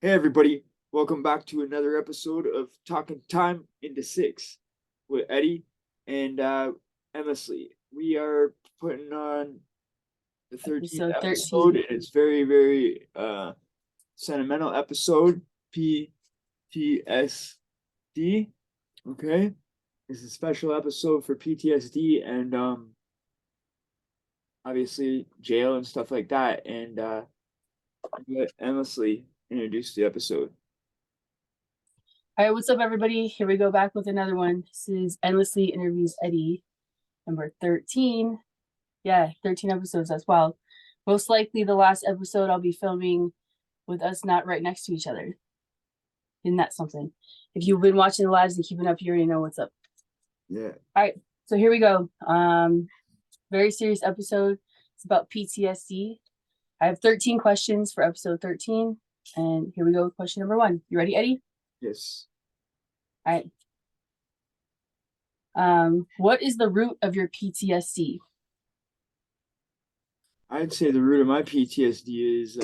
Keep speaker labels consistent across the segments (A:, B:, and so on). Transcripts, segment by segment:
A: Hey everybody, welcome back to another episode of Talking Time into Six with Eddie and Emily. We are putting on the 13th
B: Episode
A: episode,
B: 13.
A: and it's very sentimental episode. PTSD. Okay, it's a special episode for PTSD and obviously jail and stuff like that. And let Emily introduce the episode.
B: All right, what's up, everybody? Here we go back with another one. This is Endlessly Interviews Eddie, number 13. Yeah, 13 episodes. That's wild. Most likely the last episode I'll be filming with us not right next to each other. Isn't that something? If you've been watching the lives and keeping up, you already know what's up.
A: Yeah.
B: All right, so here we go. Very serious episode. It's about PTSD. I have 13 questions for episode 13. And here we go with question number 1. You ready, Eddie?
A: Yes.
B: All right. What is the root of your PTSD?
A: I'd say the root of my PTSD is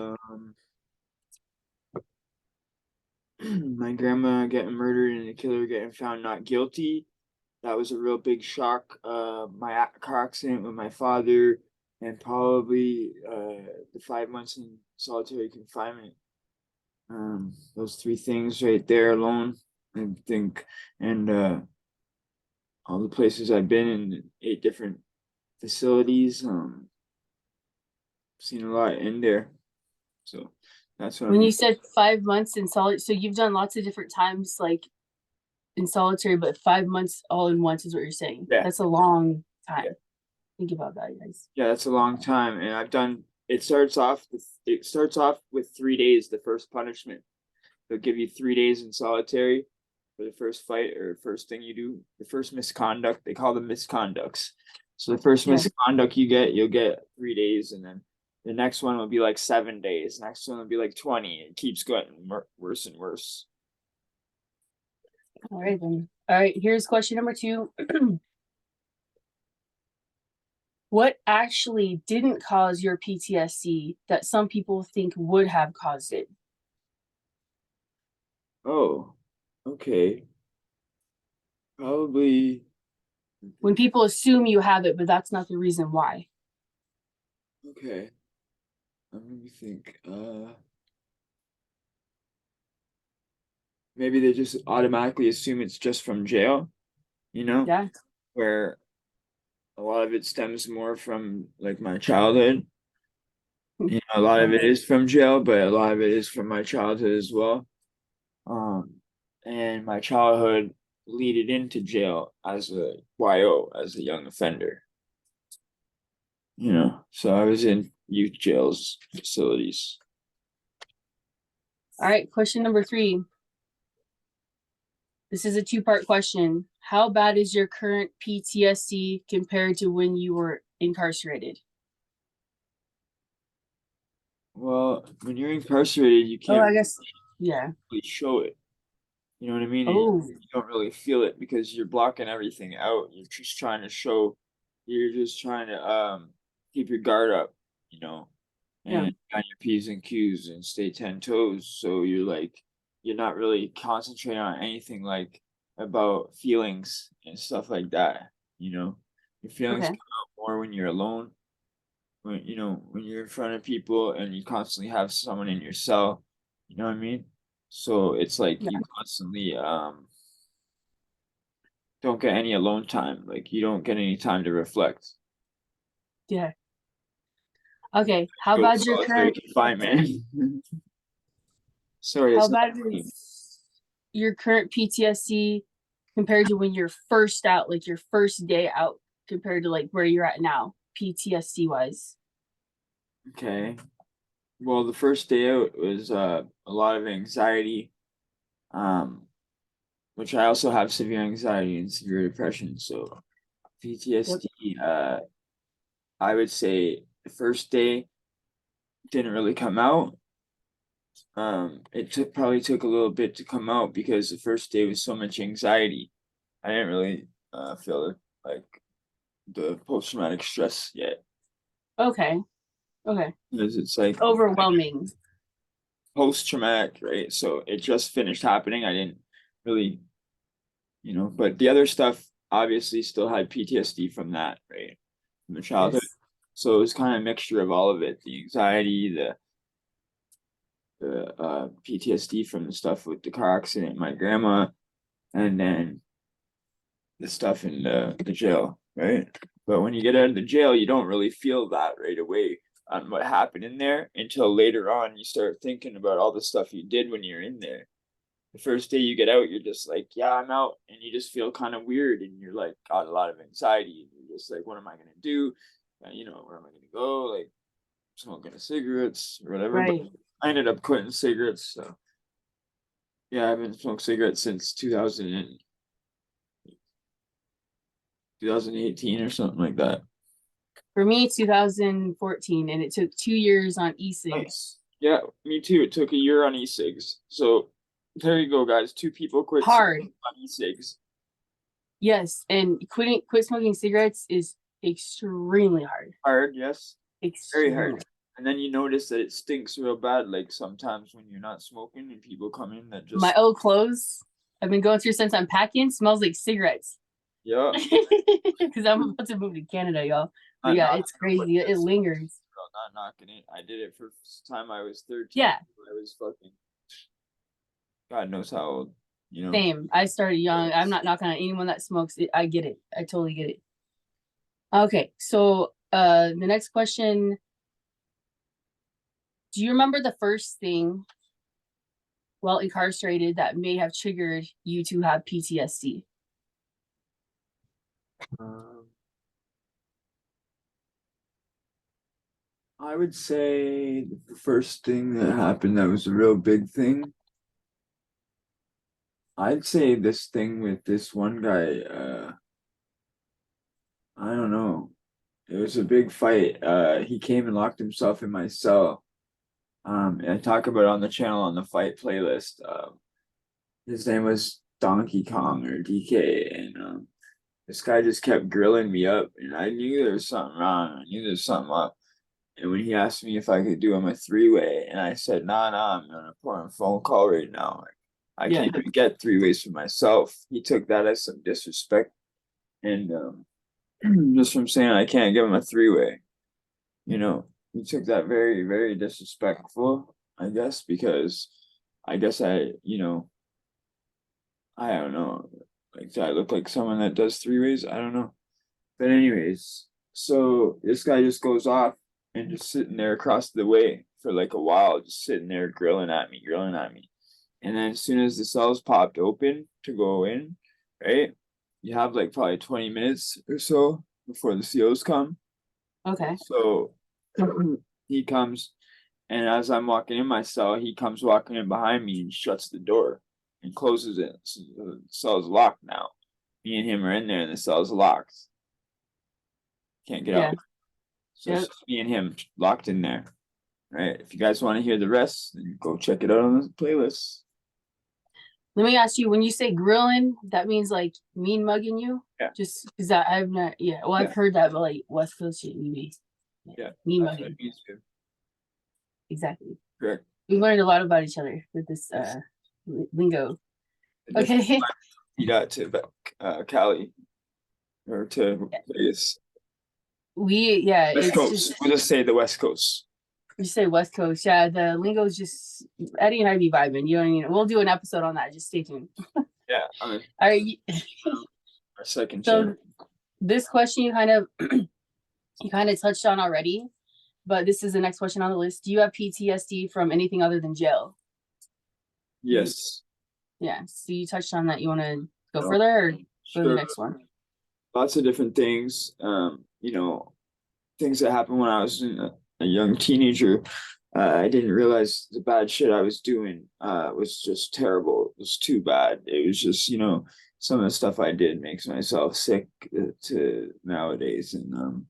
A: my grandma getting murdered and the killer getting found not guilty. That was a real big shock. My car accident with my father, and probably the 5 months in solitary confinement. Those three things right there alone, I think, and all the places I've been in, 8 different facilities. Seen a lot in there, so that's what
B: When
A: I'm.
B: you said 5 months in solitary, so you've done lots of different times, like in solitary, but 5 months all in once is what you're saying.
A: Yeah.
B: That's a long time.
A: Yeah.
B: Think about that, guys.
A: Yeah, that's a long time, and I've done. It starts off with 3 days. The first punishment, they'll give you 3 days in solitary for the first fight or first thing you do. The first misconduct, they call them misconducts. So the first misconduct you'll get 3 days, and then the next one will be like 7 days. Next one will be like 20. It keeps getting worse and worse.
B: All right, then. All right, here's question number 2. What actually didn't cause your PTSD that some people think would have caused it?
A: Oh, okay. Probably.
B: When people assume you have it, but that's not the reason why.
A: Okay. Let me think. Maybe they just automatically assume it's just from jail,
B: Yeah.
A: where a lot of it stems more from like my childhood. A lot of it is from jail, but a lot of it is from my childhood as well. And my childhood leaded into jail as a YO, as a young offender. So I was in youth jails facilities.
B: All right, question number 3. This is a 2-part question. How bad is your current PTSD compared to when you were incarcerated?
A: Well, when you're incarcerated, you can't really show it. You know what I mean?
B: Oh.
A: You don't really feel it because you're blocking everything out. You're just trying to keep your guard up, and on your P's and Q's and stay 10 toes. So you're not really concentrating on anything like about feelings and stuff like that. Your feelings come out more when you're alone, when you're in front of people and you constantly have someone in your cell. You know what I mean? So it's like you constantly don't get any alone time. Like you don't get any time to reflect.
B: Yeah. Okay. How bad your current
A: confinement? Sorry.
B: How bad is your current PTSD compared to when you're first out, like your first day out, compared to like where you're at now, PTSD wise?
A: Okay. Well, the first day out was a lot of anxiety, which I also have severe anxiety and severe depression. So PTSD, I would say the first day didn't really come out. It probably took a little bit to come out because the first day was so much anxiety. I didn't really feel like the post-traumatic stress yet.
B: Okay.
A: Because it's like
B: overwhelming.
A: post-traumatic, right? So it just finished happening. I didn't really, but the other stuff obviously still had PTSD from that, right? From the childhood.
B: Yes.
A: So it was kind of a mixture of all of it, the anxiety, the PTSD from the stuff with the car accident, my grandma, and then the stuff in the jail, right? But when you get out of the jail, you don't really feel that right away on what happened in there until later on you start thinking about all the stuff you did when you're in there. The first day you get out, you're just like, yeah, I'm out. And you just feel kind of weird and you're like, got a lot of anxiety. And you're just like, what am I going to do? Where am I going to go? Like, smoking cigarettes or whatever. But
B: Right.
A: I ended up quitting cigarettes. So, yeah, I haven't smoked cigarettes since 2018 or something like that.
B: For me, 2014, and it took 2 years on e-cigs.
A: Nice. Yeah, me too. It took a year on e-cigs. So there you go, guys. Two people quit
B: Hard.
A: on e-cigs.
B: Yes, and quit smoking cigarettes is extremely hard.
A: Hard, yes. Very
B: Extremely.
A: hard. And then you notice that it stinks real bad, like sometimes when you're not smoking and people come in that
B: My
A: just
B: old clothes I've been going through since I'm packing smells like cigarettes.
A: yeah.
B: Because I'm about to move to Canada, y'all. But
A: Not
B: yeah,
A: knocking
B: it's
A: on wood,
B: crazy. It
A: yes.
B: lingers.
A: Not knocking it. I did it for the time I was 13.
B: Yeah,
A: I was fucking God knows how old,
B: same. I started young. I'm not knocking on anyone that smokes. I get it. I totally get it. Okay, so the next question. Do you remember the first thing while incarcerated that may have triggered you to have PTSD?
A: Um, I would say the first thing that happened that was a real big thing. I'd say this thing with this one guy, I don't know. It was a big fight. He came and locked himself in my cell. And I talk about it on the channel on the fight playlist. His name was Donkey Kong or DK, and this guy just kept grilling me up, and I knew there was something wrong. I knew there was something up. And when he asked me if I could do him a three-way, and I said, nah, I'm on a important phone call right now. I
B: Yeah,
A: can't even get three ways for myself. He took that as some disrespect. And just from saying I can't give him a three-way, you know, he took that very, very disrespectful, I guess, because I guess I don't know. Like, do I look like someone that does three ways? I don't know. But anyways, so this guy just goes off and just sitting there across the way for like a while, just sitting there grilling at me. And then as soon as the cells popped open to go in, right? You have like probably 20 minutes or so before the COs come.
B: okay.
A: So he comes, and as I'm walking in my cell, he comes walking in behind me and shuts the door and closes it. So the cell's locked now. Me and him are in there, and the cell's locked. Can't get
B: Yeah.
A: out. So it's
B: Yep.
A: just me and him locked in there. Right. If you guys want to hear the rest, then go check it out on the playlist.
B: Let me ask you, when you say grilling, that means like mean mugging you?
A: Yeah.
B: Just because I've not, yeah, well, I've
A: Yeah.
B: heard that, but like West Coast shit, maybe. Yeah.
A: Yeah.
B: Mean
A: That's what it
B: mugging.
A: means to.
B: Exactly.
A: Correct.
B: We learned a lot about each other with this lingo. Okay.
A: You got to Cali or to Vegas.
B: Yeah,
A: West
B: it's
A: Coast.
B: just,
A: We'll just say the West Coast.
B: you say West Coast. Yeah, the lingo is just, Eddie and I be vibing. You know what I mean? We'll do an episode on that. Just stay tuned.
A: Yeah. I mean,
B: All right.
A: our second
B: So
A: channel.
B: this question you kind of touched on already, but this is the next question on the list. Do you have PTSD from anything other than jail?
A: Yes.
B: Yeah. So you touched on that. You want to go
A: No,
B: further or go to the
A: sure.
B: next one?
A: Lots of different things. Things that happened when I was a young teenager. I didn't realize the bad shit I was doing was just terrible. It was too bad. It was just, some of the stuff I did makes myself sick to nowadays. And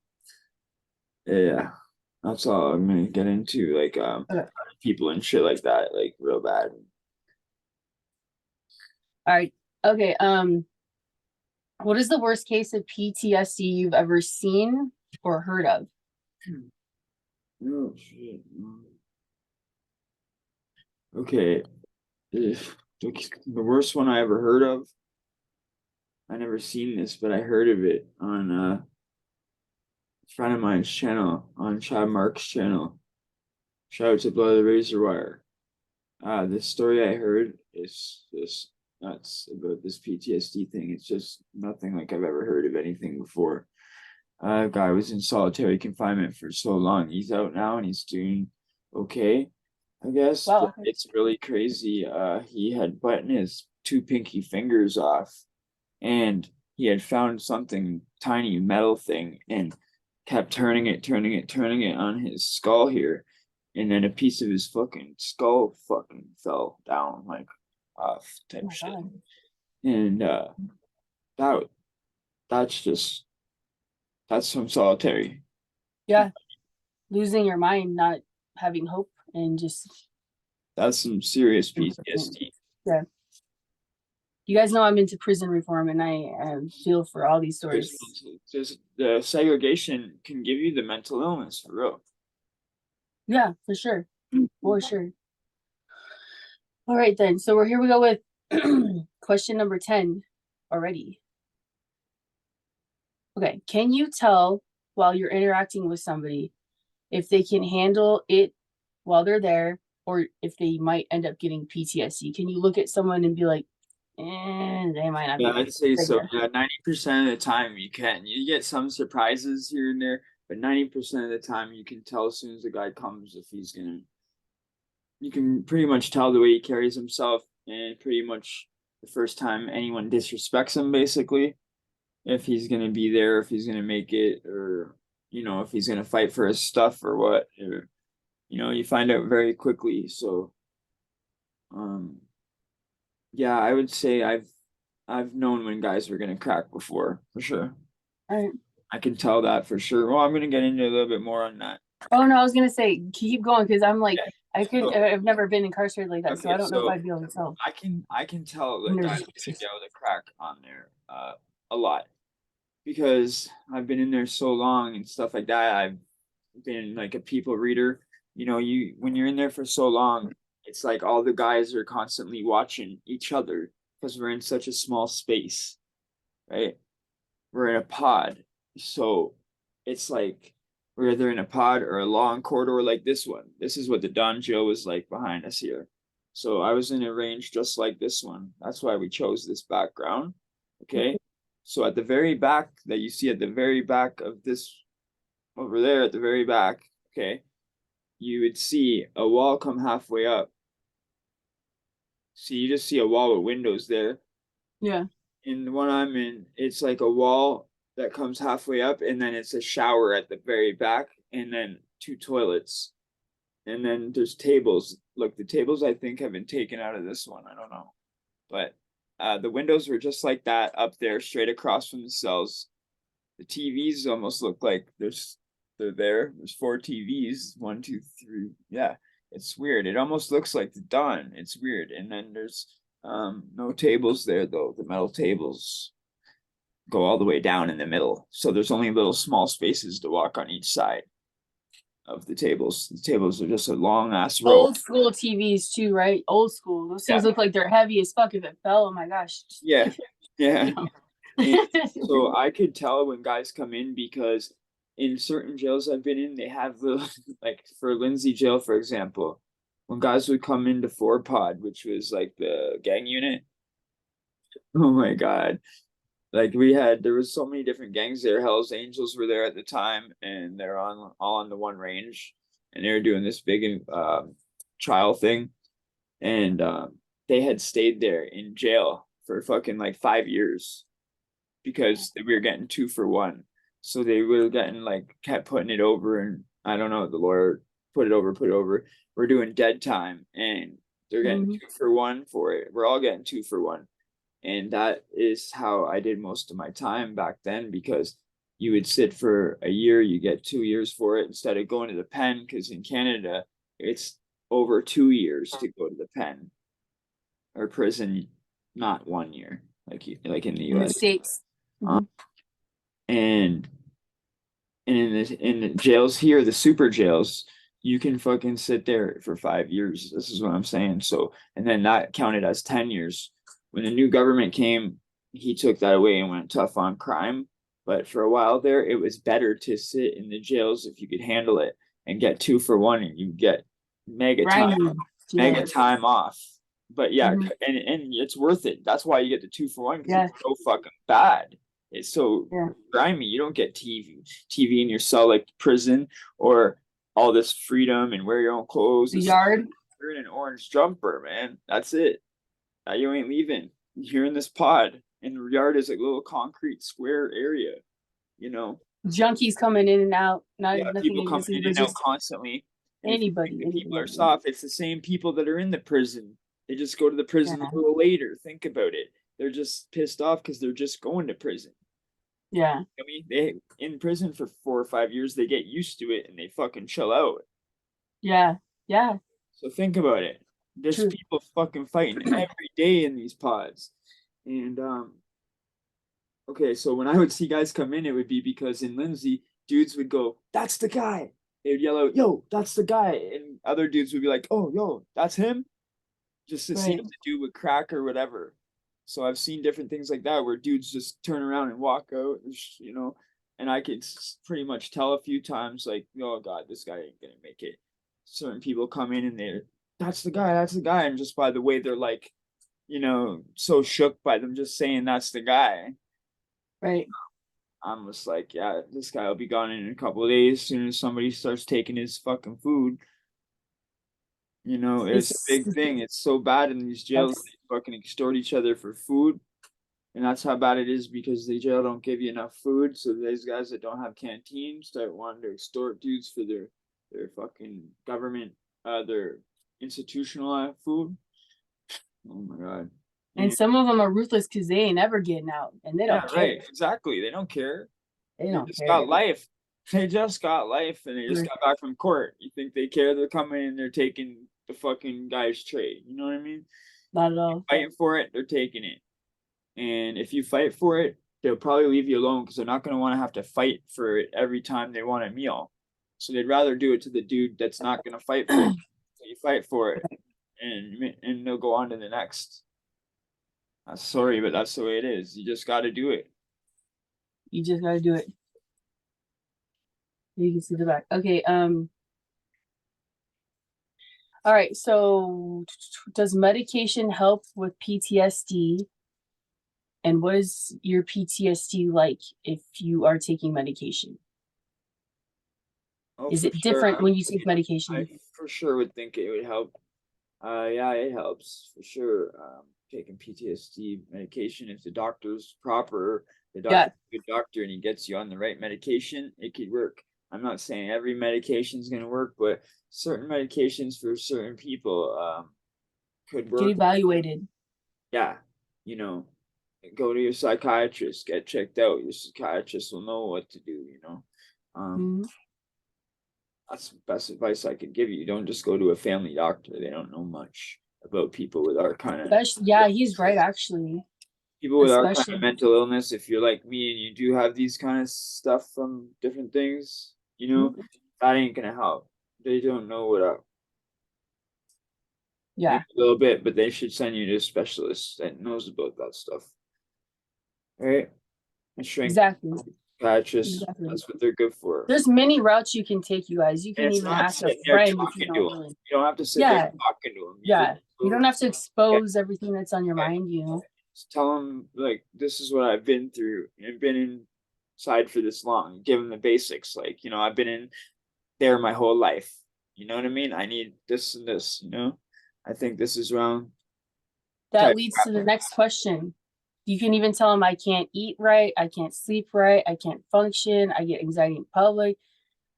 A: yeah, that's all I'm gonna get into. Like
B: Okay.
A: people and shit like that, like real bad.
B: All right. Okay. What is the worst case of PTSD you've ever seen or heard of?
A: Oh shit. Okay. Ugh. The worst one I ever heard of. I never seen this, but I heard of it on a friend of mine's channel, on Chad Mark's channel. Shout out to Blood of the Razor Wire. The story I heard is just nuts about this PTSD thing. It's just nothing like I've ever heard of anything before. Guy was in solitary confinement for so long. He's out now and he's doing okay, I guess.
B: Wow.
A: But
B: Okay.
A: it's really crazy. He had button his two pinky fingers off, and he had found something tiny metal thing and kept turning it on his skull here, and then a piece of his fucking skull fucking fell down like off
B: Oh
A: type
B: my
A: shit.
B: God.
A: And that that's just that's some solitary.
B: Yeah. Losing your mind, not having hope, and just
A: That's some serious
B: fucking,
A: PTSD.
B: yeah. You guys know I'm into prison reform, and I feel for all these
A: There's
B: stories.
A: just the segregation can give you the mental illness for real.
B: Yeah, for sure. For sure. All right, then. So we're here we go with question number 10 already. Okay. Can you tell while you're interacting with somebody if they can handle it while they're there or if they might end up getting PTSD? Can you look at someone and be like, they might not
A: Yeah,
B: be
A: I'd say
B: ready
A: so.
B: to.
A: Yeah, 90% of the time you can. You get some surprises here and there, but 90% of the time you can tell as soon as the guy comes if he's gonna. You can pretty much tell the way he carries himself, and pretty much the first time anyone disrespects him, basically, if he's gonna be there, if he's gonna make it, or if he's gonna fight for his stuff or what, or you find out very quickly. So, um, yeah, I would say I've known when guys were gonna crack before, for sure.
B: All right.
A: I can tell that for sure. Well, I'm gonna get into a little bit more on that.
B: Oh no, I was gonna say keep going because I'm like
A: Okay.
B: I could
A: So,
B: I've never been incarcerated like that, so I
A: okay,
B: don't know if
A: so
B: I'd be able to tell.
A: I can tell
B: And
A: that guys
B: there's
A: are gonna get with a crack on there a lot because I've been in there so long and stuff like that. I've been like a people reader. You when you're in there for so long, it's like all the guys are constantly watching each other because we're in such a small space, right? We're in a pod. So it's like we're either in a pod or a long corridor like this one. This is what the dungeon was like behind us here. So I was in a range just like this one. That's why we chose this background. Okay. So at the very back that you see at the very back of this over there at the very back, okay, you would see a wall come halfway up. So you just see a wall with windows there.
B: yeah.
A: In the one I'm in, it's like a wall that comes halfway up, and then it's a shower at the very back, and then two toilets, and then there's tables. Look, the tables I think have been taken out of this one. I don't know, but the windows were just like that up there, straight across from the cells. The TVs almost look like they're there. There's four TVs, one, two, three. Yeah, it's weird. It almost looks like the dawn. It's weird. And then there's no tables there though. The metal tables go all the way down in the middle. So there's only little small spaces to walk on each side of the tables. The tables are just a long ass row.
B: Old school TVs too, right? Old school. Those
A: Yeah.
B: things look like they're heavy as fuck if it fell. Oh my gosh.
A: Yeah. Yeah. And
B: Damn.
A: so I could tell when guys come in because in certain jails I've been in, they have little like for Lindsay jail, for example, when guys would come into four pod, which was like the gang unit. Oh my God. Like there was so many different gangs there. Hell's Angels were there at the time, and they're on all on the one range, and they were doing this big trial thing, and they had stayed there in jail for fucking like 5 years because we were getting two for one. So they were getting like kept putting it over, and I don't know, the lawyer put it over, put it over. We're doing dead time, and they're getting
B: Mhm.
A: 2 for 1 for it. We're all getting 2 for 1. And that is how I did most of my time back then because you would sit for a year, you get 2 years for it instead of going to the pen. Because in Canada, it's over 2 years to go to the pen or prison, not 1 year like in the
B: In the
A: US.
B: States.
A: Um,
B: Mhm.
A: and in the jails here, the super jails, you can fucking sit there for 5 years. This is what I'm saying. So, and then that counted as 10 years. When the new government came, he took that away and went tough on crime. But for a while there, it was better to sit in the jails if you could handle it and get 2 for 1 and you get mega time,
B: Grinding.
A: mega
B: Yeah.
A: time off. But yeah,
B: Mhm.
A: and it's worth it. That's why you get the 2 for 1 because
B: Yeah.
A: it's so fucking bad. It's so
B: Yeah.
A: grimy. You don't get TV in your cell like prison or all this freedom and wear your own clothes.
B: The
A: It's,
B: yard.
A: you're in an orange jumper, man. That's it. You ain't leaving. You're in this pod, and the yard is like a little concrete square area. You know,
B: Junkies coming in and out. Not
A: yeah,
B: nothing
A: people coming
B: against
A: in
B: anybody,
A: and out
B: just
A: constantly. And if you think
B: anybody,
A: the people are
B: anybody.
A: soft, it's the same people that are in the prison. They just go to the
B: Yeah.
A: prison a little later. Think about it. They're just pissed off because they're just going to prison.
B: Yeah.
A: I mean, they in prison for 4 or 5 years, they get used to it and they fucking chill out.
B: Yeah. Yeah.
A: So think about it. There's
B: True.
A: people fucking fighting every day in these pods. And okay, so when I would see guys come in, it would be because in Lindsay, dudes would go, "That's the guy." They would yell out, "Yo, that's the guy," and other dudes would be like, "Oh, yo, that's him." Just to see
B: Right.
A: if the dude would crack or whatever. So I've seen different things like that where dudes just turn around and walk out, and I could pretty much tell a few times like, "Oh God, this guy ain't gonna make it." Certain people come in and they're, that's the guy," and just by the way they're like, so shook by them just saying that's the guy.
B: Right.
A: I'm just like, yeah, this guy will be gone in a couple of days as soon as somebody starts taking his fucking food. It's a
B: It's
A: big thing. It's so bad in these jails.
B: that's
A: They fucking extort each other for food. And that's how bad it is because the jail don't give you enough food. So these guys that don't have canteens start wanting to extort dudes for their fucking government, their institutional food. Oh my God.
B: and
A: And
B: some of them are ruthless because they ain't ever getting out and they
A: yeah,
B: don't care.
A: right. Exactly. They don't care.
B: They
A: They
B: don't
A: just got
B: care.
A: life. They just got life and they just
B: We're-
A: got back from court. You think they care? They're coming and they're taking the fucking guy's trade. You know what I mean?
B: Not at all.
A: Fighting for it, they're taking it. And if you fight for it, they'll probably leave you alone because they're not going to want to have to fight for it every time they want a meal. So they'd rather do it to the dude that's not going to fight for it. So you fight for it, and they'll go on to the next. I'm sorry, but that's the way it is. You just got to do it.
B: You just gotta do it. You can see the back. Okay. All right. So, does medication help with PTSD? And what is your PTSD like if you are taking medication?
A: Oh,
B: Is
A: for
B: it
A: sure.
B: different when you take
A: I
B: medication?
A: for sure would think it would help. Yeah, it helps for sure. Taking PTSD medication, if the doctor's proper, the
B: Yeah.
A: doctor's a good doctor, and he gets you on the right medication, it could work. I'm not saying every medication is going to work, but certain medications for certain people could
B: Get
A: work.
B: evaluated.
A: Yeah, you know, go to your psychiatrist, get checked out. Your psychiatrist will know what to do. Um,
B: Mhm.
A: that's the best advice I could give you. Don't just go to a family doctor. They don't know much about
B: Especially, yeah, he's right, actually.
A: people with our kind of
B: Especially,
A: mental illness. If you're like me and you do have these kind of stuff from different things,
B: Mhm.
A: that ain't gonna help. They don't know what up. Maybe
B: Yeah,
A: a little bit, but they should send you to a specialist that knows about that stuff. Right? And shrink
B: exactly.
A: psychiatrists,
B: Exactly.
A: that's what they're good for.
B: There's many routes you can take, you guys. You
A: And
B: can
A: it's
B: even
A: not
B: ask a
A: sitting there
B: friend if you
A: talking to
B: don't
A: them.
B: really.
A: You don't have to sit there
B: Yeah,
A: talking to them. You just
B: yeah. You don't have to
A: yeah,
B: expose everything that's on your mind, you know?
A: just tell them like this is what I've been through and been inside for this long. Give them the basics. Like, I've been in there my whole life. You know what I mean? I need this and this. I think this is wrong.
B: That
A: Type
B: leads to the next question. You can even tell them I can't eat right, I can't sleep right, I can't function, I get anxiety in public,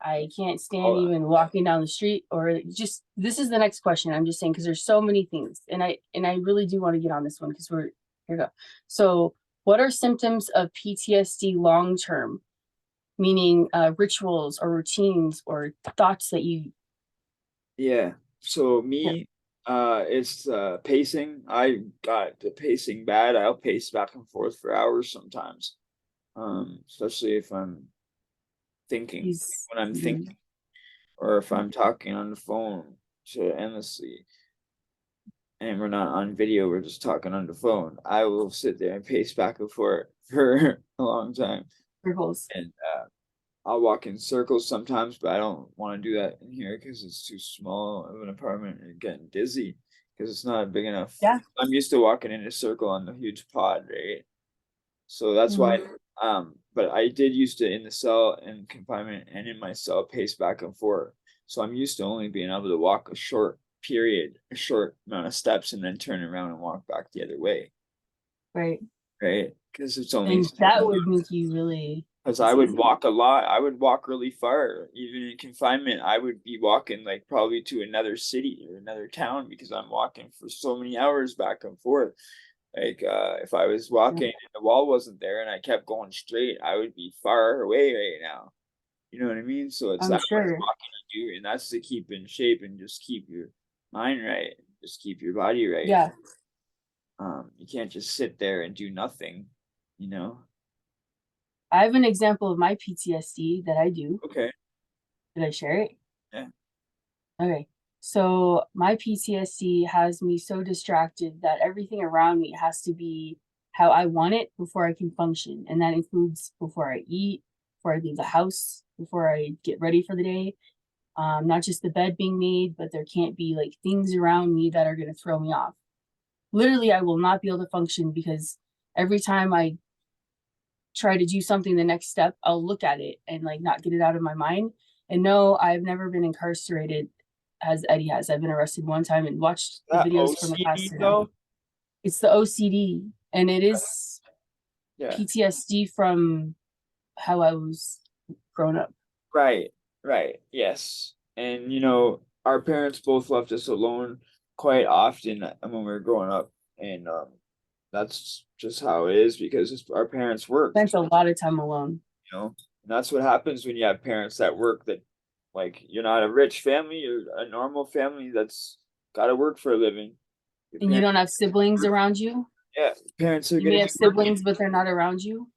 B: I can't stand
A: all that.
B: even walking down the street, or just this is the next question. I'm just saying because there's so many things, and I really do want to get on this one because we're here we go. So, what are symptoms of PTSD long term? Meaning rituals or routines or thoughts that you
A: Yeah. So
B: yeah.
A: me, it's pacing. I got the pacing bad. I'll pace back and forth for hours sometimes. Especially if I'm thinking.
B: He's
A: When I'm
B: mhm.
A: thinking. or if I'm talking on the phone to endlessly and we're not on video, we're just talking on the phone, I will sit there and pace back and forth for a long time.
B: Circles.
A: And I'll walk in circles sometimes, but I don't want to do that in here because it's too small of an apartment and getting dizzy because it's not big enough.
B: Yeah.
A: I'm used to walking in a circle on the huge pod, right? So that's why,
B: Mhm.
A: but I did used to in the cell and confinement and in my cell pace back and forth. So I'm used to only being able to walk a short period, a short amount of steps, and then turn around and walk back the other way,
B: Right.
A: right? Because it's only
B: And that would make you really
A: because I would
B: dizzy.
A: walk a lot. I would walk really far. Even in confinement, I would be walking like probably to another city or another town because I'm walking for so many hours back and forth. Like if I was
B: Yeah,
A: walking and the wall wasn't there and I kept going straight, I would be far away right now. You know what I mean? So it's
B: I'm
A: that much
B: sure.
A: walking you do, and that's to keep in shape and just keep your mind right, just keep your body right.
B: Yeah.
A: You can't just sit there and do nothing, you know?
B: I have an example of my PTSD that I do.
A: Okay.
B: Did I share it?
A: Yeah.
B: Okay. So my PTSD has me so distracted that everything around me has to be how I want it before I can function. And that includes before I eat, before I leave the house, before I get ready for the day. Not just the bed being made, but there can't be like things around me that are going to throw me off. Literally, I will not be able to function because every time I try to do something, the next step, I'll look at it and like not get it out of my mind. And no, I've never been incarcerated as Eddie has. I've been arrested one time and watched the
A: That
B: videos from the past
A: OCD
B: to now.
A: though?
B: It's the OCD, and it is
A: Yeah.
B: PTSD from how I was grown up.
A: Right. Right. Yes. And our parents both left us alone quite often when we were growing up. And that's just how it is because our parents worked,
B: Spent a lot of time alone.
A: you know. And that's what happens when you have parents that work that like you're not a rich family, you're a normal family that's gotta work for a living. Your
B: And you
A: parents
B: don't have siblings around you.
A: yeah, parents are
B: You
A: gonna
B: may
A: be
B: have
A: working.
B: siblings, but they're not around you.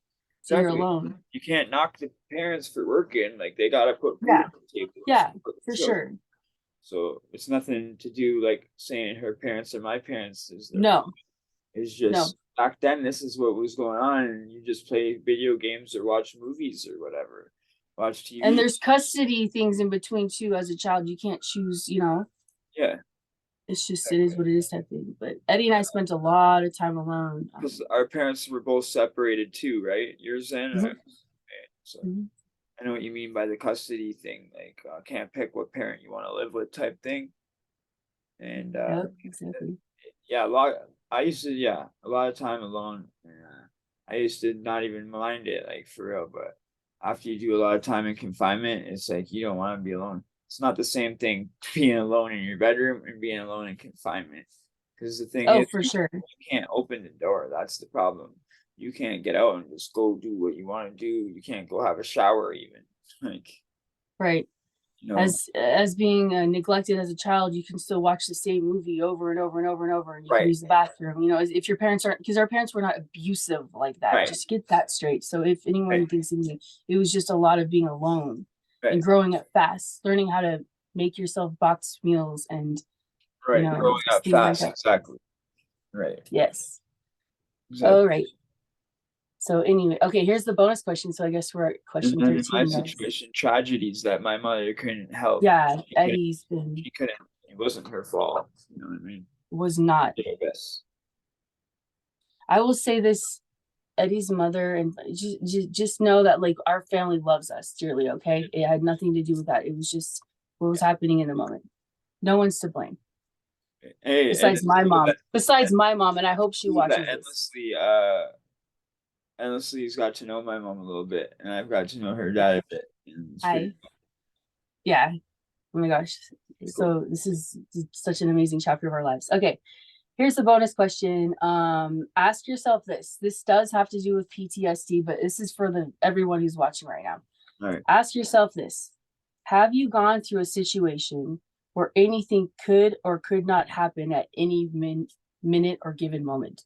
B: So you're
A: Exactly.
B: alone.
A: You can't knock the parents for working. Like they gotta put food
B: Yeah.
A: on the table to
B: Yeah,
A: support the
B: for
A: children.
B: sure.
A: So it's nothing to do like saying her parents or my parents is their fault.
B: No,
A: It's
B: no.
A: just back then this is what was going on, and you just play video games or watch movies or whatever, watch
B: And
A: TV.
B: there's custody things in between too. As a child, you can't choose,
A: Yeah,
B: it's just, it is what it is type thing. But Eddie and I spent a lot of time alone.
A: because our parents were both separated too, right? Yours and
B: Mhm,
A: so
B: mhm.
A: I know what you mean by the custody thing, like can't pick what parent you want to live with type thing. And
B: Yep, exactly.
A: yeah, I used to a lot of time alone. I used to not even mind it like for real, but after you do a lot of time in confinement, it's like you don't want to be alone. It's not the same thing being alone in your bedroom and being alone in confinement. Because the thing
B: Oh,
A: is,
B: for sure.
A: you can't open the door. That's the problem. You can't get out and just go do what you want to do. You can't go have a shower even. Like,
B: Right.
A: you know,
B: As being neglected as a child, you can still watch the same movie over and over and over and over, and you can
A: right,
B: use the bathroom. If your parents aren't, because our parents were not abusive like that.
A: right,
B: Just get that straight. So if
A: right,
B: anyone thinks anything, it was just a lot of being alone and
A: right,
B: growing up fast, learning how to make yourself boxed meals and
A: right. Growing
B: just
A: up
B: things like
A: fast,
B: that.
A: exactly. Right,
B: Yes. All
A: exactly.
B: right. So anyway, okay, here's the bonus question. So I guess we're at
A: And
B: question
A: then in my
B: 13, guys.
A: situation, tragedies that my mother couldn't help.
B: Yeah,
A: She couldn't.
B: Eddie's been
A: She couldn't. It wasn't her fault. You know what I mean?
B: was not.
A: She did her best.
B: I will say this, Eddie's mother, and just know that like our family loves us dearly, okay? It had nothing to do with that. It was just what was happening in the moment. No one's to blame.
A: Hey, and
B: Besides my mom. Besides my mom, and I hope she
A: that
B: watches this.
A: endlessly's got to know my mom a little bit, and I've got to know her dad a bit. And it's pretty,
B: I yeah. Oh my gosh.
A: pretty cool.
B: So this is such an amazing chapter of our lives. Okay. Here's the bonus question. Ask yourself this. This does have to do with PTSD, but this is for the everyone who's watching right now.
A: All right.
B: Ask yourself this. Have you gone through a situation where anything could or could not happen at any minute or given moment?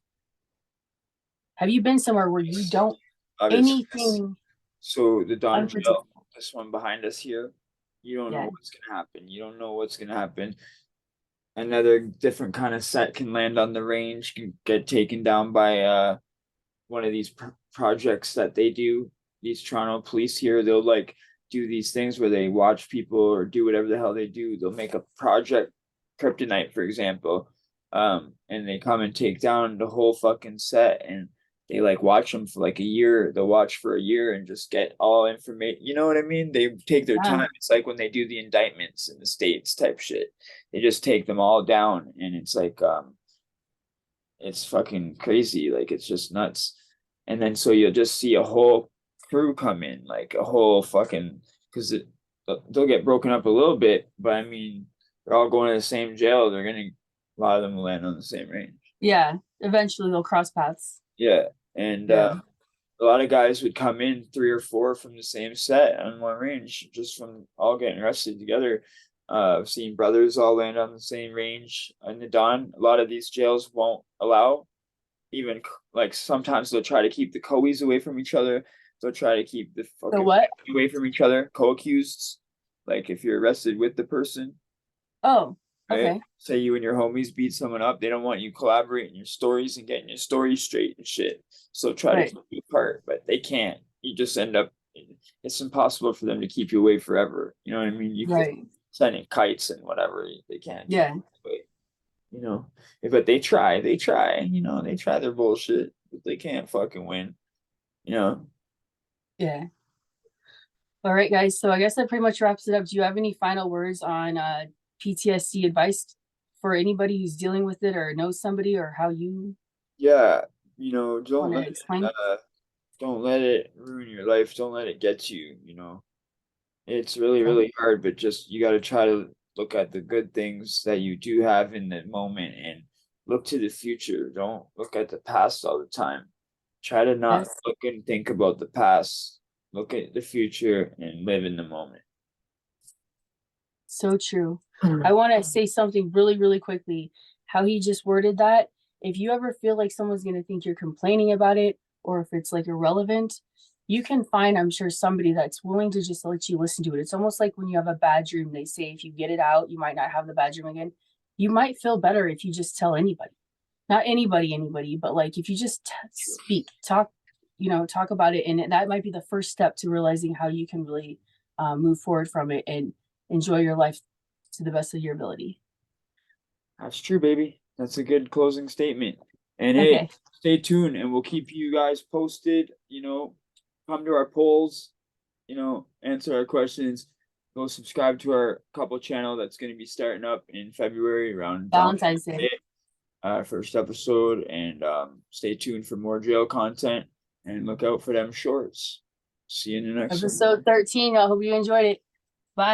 B: Have you been somewhere where you don't
A: Obviously, yes.
B: anything
A: So the Don Trail,
B: unpredictable?
A: this one behind us here. You don't know
B: Yeah.
A: what's gonna happen. You don't know what's gonna happen. Another different kind of set can land on the range, can get taken down by one of these projects that they do. These Toronto police here, they'll like do these things where they watch people or do whatever the hell they do. They'll make a project, kryptonite, for example, and they come and take down the whole fucking set, and they like watch them for like a year. They'll watch for a year and just get all information. You know what I mean? They take their
B: Yeah.
A: time. It's like when they do the indictments in the States type shit. They just take them all down, and it's like it's fucking crazy. Like it's just nuts. And then so you'll just see a whole crew come in, like a whole fucking because they'll get broken up a little bit, but I mean they're all going to the same jail. They're gonna a lot of them will land on the same range.
B: Yeah. Eventually they'll cross paths.
A: Yeah, and
B: Yeah.
A: a lot of guys would come in three or four from the same set on one range, just from all getting arrested together. I've seen brothers all land on the same range in the Don. A lot of these jails won't allow even like sometimes they'll try to keep the coes away from each other. They'll try to keep the
B: So
A: fucking
B: what?
A: away from each other. Co-accused, like if you're arrested with the person,
B: Oh,
A: right?
B: okay.
A: Say you and your homies beat someone up, they don't want you collaborating your stories and getting your stories straight and shit. So try to
B: Right.
A: keep you apart, but they can't. You just end up. It's impossible for them to keep you away forever. You know what I mean? You can
B: Right.
A: send in kites and whatever. They can't keep
B: Yeah.
A: you away. You know, but they try. They try. You know, they try their bullshit, but they can't fucking win. You know.
B: Yeah. All right, guys. So I guess that pretty much wraps it up. Do you have any final words on PTSD advice for anybody who's dealing with it or knows somebody or how you
A: Yeah.
B: want to explain?
A: don't let it ruin your life. Don't let it get you. It's really,
B: Okay.
A: really hard, but just you got to try to look at the good things that you do have in the moment and look to the future. Don't look at the past all the time. Try to not
B: Yes.
A: look and think about the past. Look at the future and live in the moment.
B: So true. I want to say something really, really quickly. How he just worded that. If you ever feel like someone's going to think you're complaining about it, or if it's like irrelevant, you can find, I'm sure, somebody that's willing to just let you listen to it. It's almost like when you have a bad dream, they say if you get it out, you might not have the bad dream again. You might feel better if you just tell anybody. Not anybody, but like if you just speak, talk, talk about it. And that might be the first step to realizing how you can really move forward from it and enjoy your life to the best of your ability.
A: That's true, baby. That's a good closing statement. And hey,
B: Okay.
A: stay tuned and we'll keep you guys posted. Come to our polls, answer our questions. Go subscribe to our couple channel that's going to be starting up in February around
B: Valentine's
A: Valentine's
B: Day.
A: Day, first episode. And stay tuned for more jail content and look out for them shorts. See you in the next one.
B: Episode 13. I hope you enjoyed it.